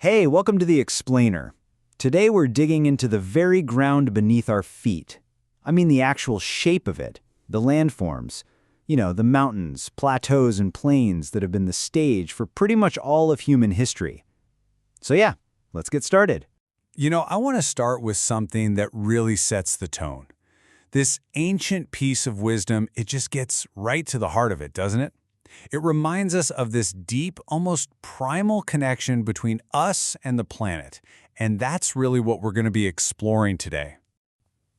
Hey, welcome to the Explainer. Today we're digging into the very ground beneath our feet. I mean the actual shape of it, the landforms. You know, the mountains, plateaus, and plains that have been the stage for pretty much all of human history. So yeah, let's get started. I want to start with something that really sets the tone. This ancient piece of wisdom, it just gets right to the heart of it, doesn't it? It reminds us of this deep, almost primal connection between us and the planet. And that's really what we're going to be exploring today.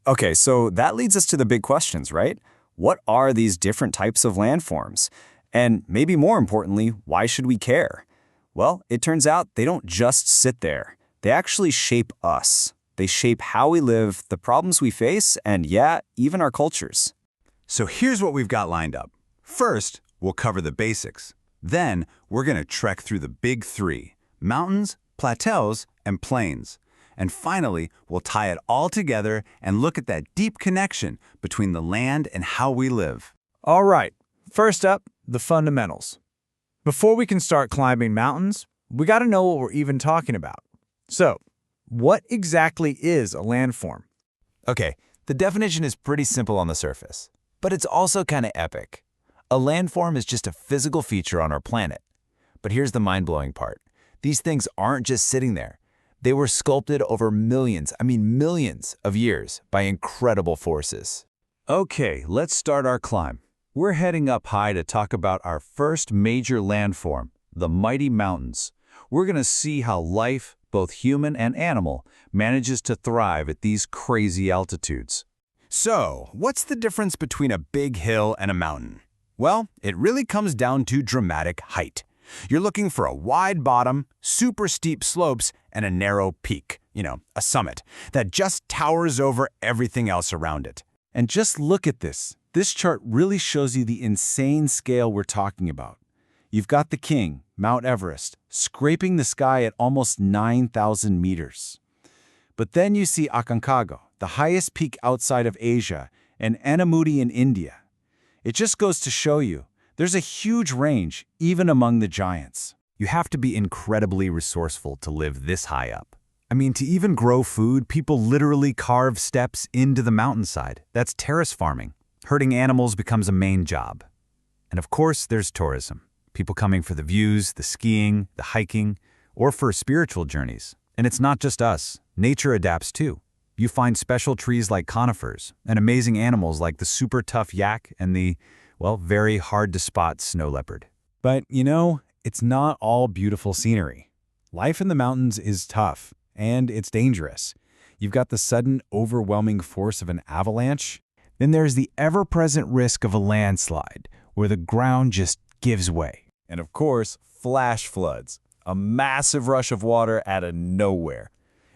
Okay, so that leads us to the big questions, right? What are these different types of landforms? And maybe more importantly, why should we care? Well, it turns out they don't just sit there. They actually shape us. They shape how we live, the problems we face, and yeah, even our cultures. So here's what we've got lined up. First, we'll cover the basics. Then, we're going to trek through the big three: mountains, plateaus, and plains. And finally, we'll tie it all together and look at that deep connection between the land and how we live. All right, first up, the fundamentals. Before we can start climbing mountains, we got to know what we're even talking about. So, what exactly is a landform? Okay, the definition is pretty simple on the surface, but it's also kind of epic. A landform is just a physical feature on our planet. But here's the mind-blowing part. These things aren't just sitting there. They were sculpted over millions of years by incredible forces. Okay, let's start our climb. We're heading up high to talk about our first major landform, the mighty mountains. We're going to see how life, both human and animal, manages to thrive at these crazy altitudes. So, what's the difference between a big hill and a mountain? Well, it really comes down to dramatic height. You're looking for a wide bottom, super steep slopes, and a narrow peak, a summit, that just towers over everything else around it. And just look at this. This chart really shows you the insane scale we're talking about. You've got the king, Mount Everest, scraping the sky at almost 9,000 meters. But then you see Aconcagua, the highest peak outside of Asia, and Anamudi in India. It just goes to show you, there's a huge range, even among the giants. You have to be incredibly resourceful to live this high up. I mean, to even grow food, people literally carve steps into the mountainside. That's terrace farming. Herding animals becomes a main job. And of course, there's tourism. People coming for the views, the skiing, the hiking, or for spiritual journeys. And it's not just us. Nature adapts too. You find special trees like conifers and amazing animals like the super tough yak and the, very hard to spot snow leopard. But, it's not all beautiful scenery. Life in the mountains is tough, and it's dangerous. You've got the sudden, overwhelming force of an avalanche. Then there's the ever-present risk of a landslide, where the ground just gives way. And of course, flash floods, a massive rush of water out of nowhere.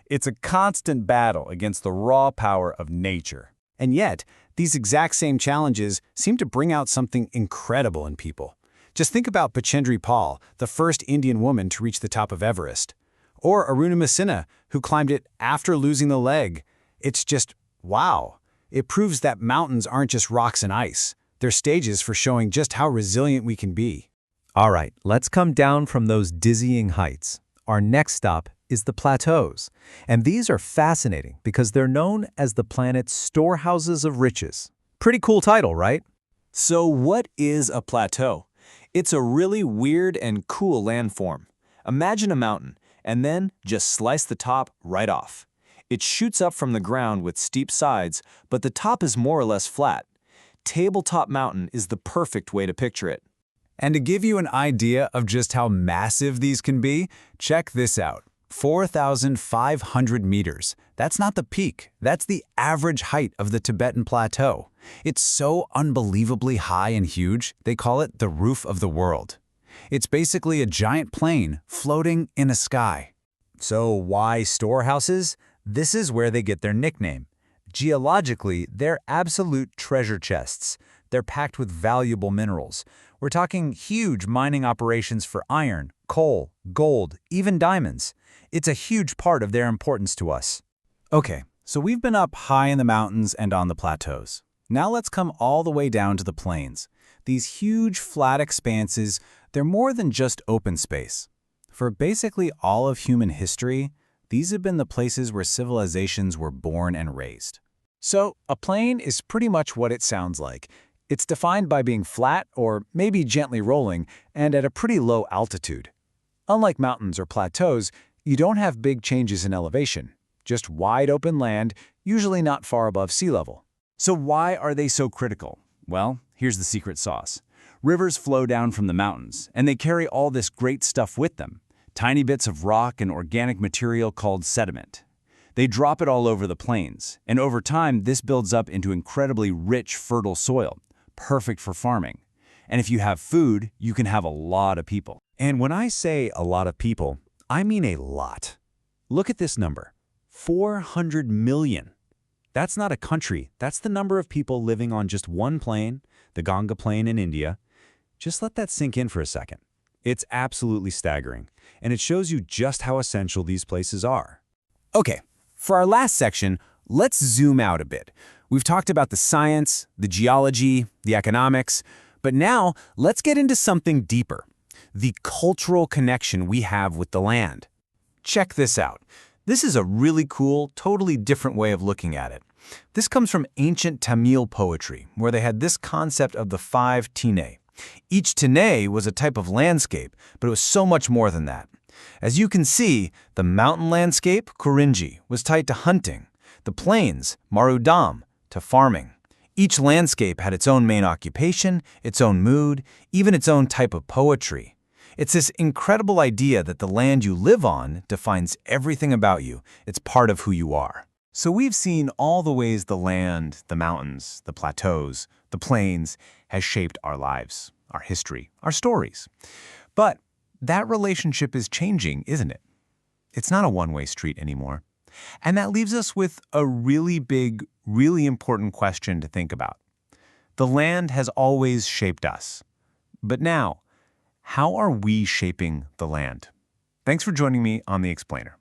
It's a constant battle against the raw power of nature. And yet, these exact same challenges seem to bring out something incredible in people. Just think about Bachendri Pal, the first Indian woman to reach the top of Everest. Or Arunima Sinha, who climbed it after losing the leg. It's just, wow. It proves that mountains aren't just rocks and ice. They're stages for showing just how resilient we can be. All right, let's come down from those dizzying heights. Our next stop is the plateaus. And these are fascinating because they're known as the planet's storehouses of riches. Pretty cool title, right? So what is a plateau? It's a really weird and cool landform. Imagine a mountain, and then just slice the top right off. It shoots up from the ground with steep sides, but the top is more or less flat. Tabletop mountain is the perfect way to picture it. And to give you an idea of just how massive these can be, check this out. 4,500 meters. That's not the peak. That's the average height of the Tibetan Plateau. It's so unbelievably high and huge, they call it the roof of the world. It's basically a giant plane floating in a sky. So why storehouses? This is where they get their nickname. Geologically, they're absolute treasure chests. They're packed with valuable minerals. We're talking huge mining operations for iron, coal, gold, even diamonds. It's a huge part of their importance to us. Okay, so we've been up high in the mountains and on the plateaus. Now let's come all the way down to the plains. These huge, flat expanses, they're more than just open space. For basically all of human history, these have been the places where civilizations were born and raised. So, a plain is pretty much what it sounds like. It's defined by being flat or maybe gently rolling and at a pretty low altitude. Unlike mountains or plateaus, you don't have big changes in elevation, just wide open land, usually not far above sea level. So why are they so critical? Well, here's the secret sauce. Rivers flow down from the mountains, and they carry all this great stuff with them. Tiny bits of rock and organic material called sediment. They drop it all over the plains, and over time this builds up into incredibly rich, fertile soil, perfect for farming. And if you have food, you can have a lot of people. And when I say a lot of people, I mean a lot. Look at this number, 400 million. That's not a country, that's the number of people living on just one plain, the Ganga Plain in India. Just let that sink in for a second. It's absolutely staggering, and it shows you just how essential these places are. Okay, for our last section, let's zoom out a bit. We've talked about the science, the geology, the economics, but now let's get into something deeper, the cultural connection we have with the land. Check this out. This is a really cool, totally different way of looking at it. This comes from ancient Tamil poetry, where they had this concept of the 5 tine. Each tine was a type of landscape, but it was so much more than that. As you can see, the mountain landscape, Kurinji, was tied to hunting. The plains, Marudam, to farming. Each landscape had its own main occupation, its own mood, even its own type of poetry. It's this incredible idea that the land you live on defines everything about you. It's part of who you are. So we've seen all the ways the land, the mountains, the plateaus, the plains has shaped our lives, our history, our stories. But that relationship is changing, isn't it? It's not a one-way street anymore. And that leaves us with a really big, really important question to think about. The land has always shaped us. But now, how are we shaping the land? Thanks for joining me on The Explainer.